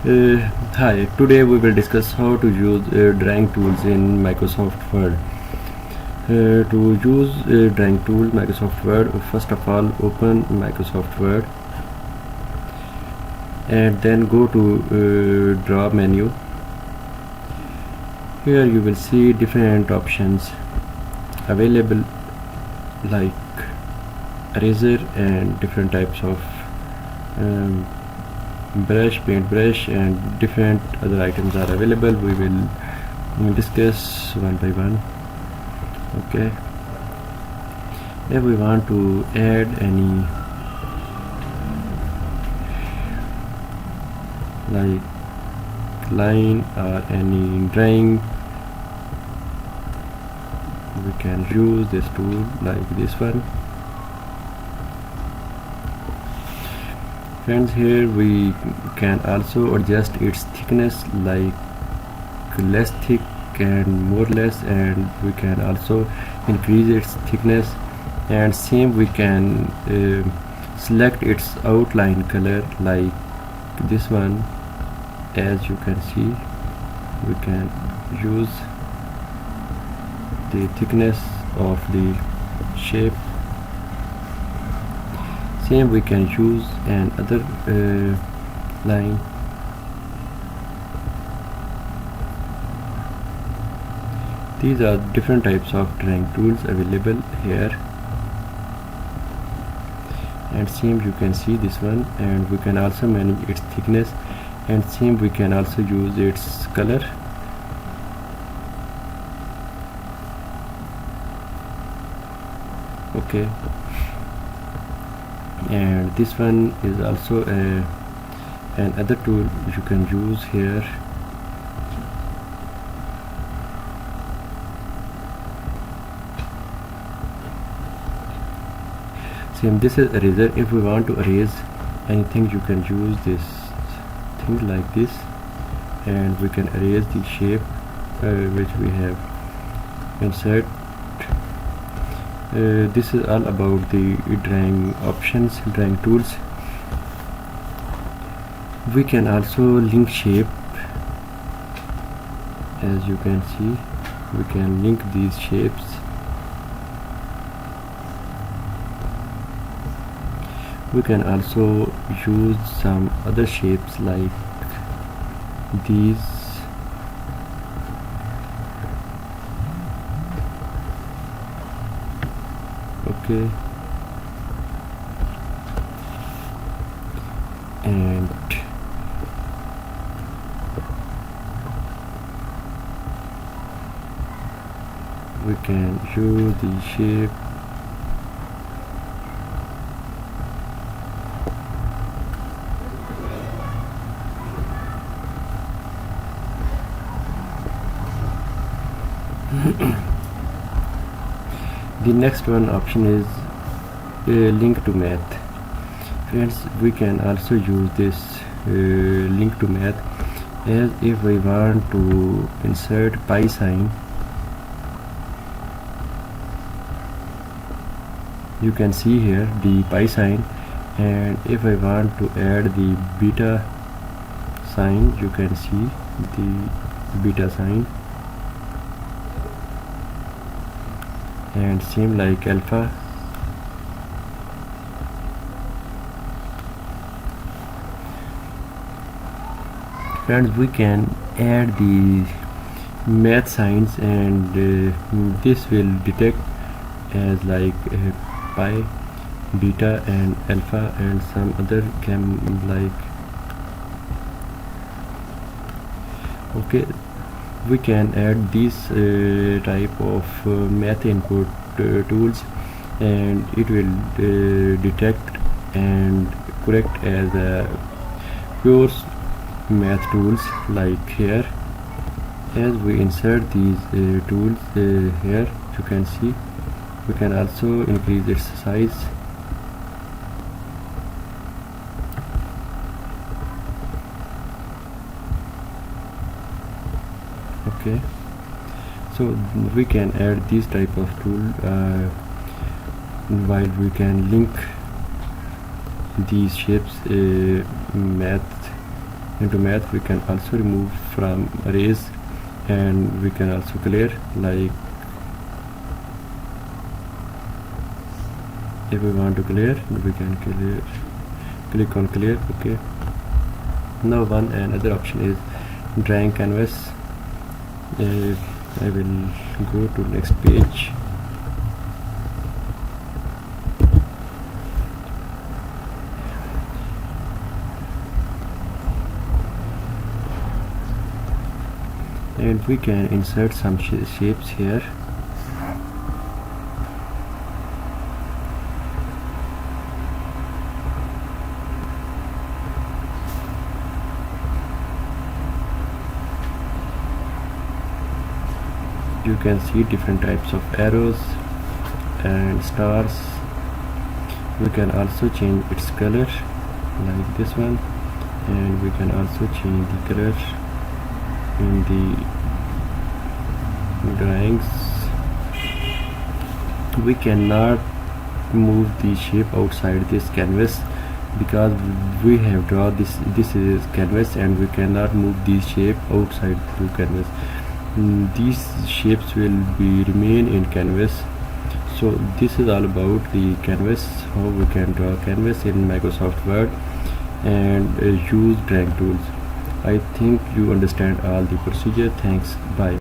Hi, today we will discuss how to use drawing tools in Microsoft Word. To use drawing tool Microsoft Word, first of all open Microsoft Word and then go to draw menu. Here you will see different options available like eraser and different types of brush, paint brush, and different other items are available. We will discuss one by one. Okay, if we want to add any like line or any drawing, we can use this tool like this one. Friends, here we can also adjust its thickness, like less thick and more less, and we can also increase its thickness, and same we can select its outline color like this one. As you can see, we can use the thickness of the shape. Same we can use another line. These are different types of drawing tools available here, and same you can see this one, and we can also manage its thickness, and same we can also use its color. Okay, and this one is also another tool you can use here. Same, this is eraser. If we want to erase anything, you can use this thing like this, and we can erase the shape which we have insert. This is all about the drawing options, drawing tools. We can also link shape. As you can see, we can link these shapes. We can also use some other shapes like these. Okay, and we can use the shape. The next one option is link to math. Friends, we can also use this link to math, as if we want to insert pi sign, you can see here the pi sign, and if I want to add the beta sign, you can see the beta sign, and same like alpha. Friends, we can add the math signs, and this will detect as like pi, beta, and alpha, and some other like. Okay, we can add these type of math input tools, and it will detect and correct as pure math tools like here. As we insert these tools here, you can see we can also increase its size. Okay, so we can add this type of tool while we can link these shapes math into math, we can also remove from erase, and we can also clear. Like if we want to clear, we can clear, click on clear. Okay, now another option is drawing canvas. I will go to next page. And we can insert some shapes here. You can see different types of arrows and stars. We can also change its color like this one, and we can also change the color in the drawings. We cannot move the shape outside this canvas because we have drawn this is canvas, and we cannot move this shape outside the canvas. These shapes will be remain in canvas. So this is all about the canvas, how we can draw canvas in Microsoft Word and use drawing tools. I think you understand all the procedure. Thanks. Bye.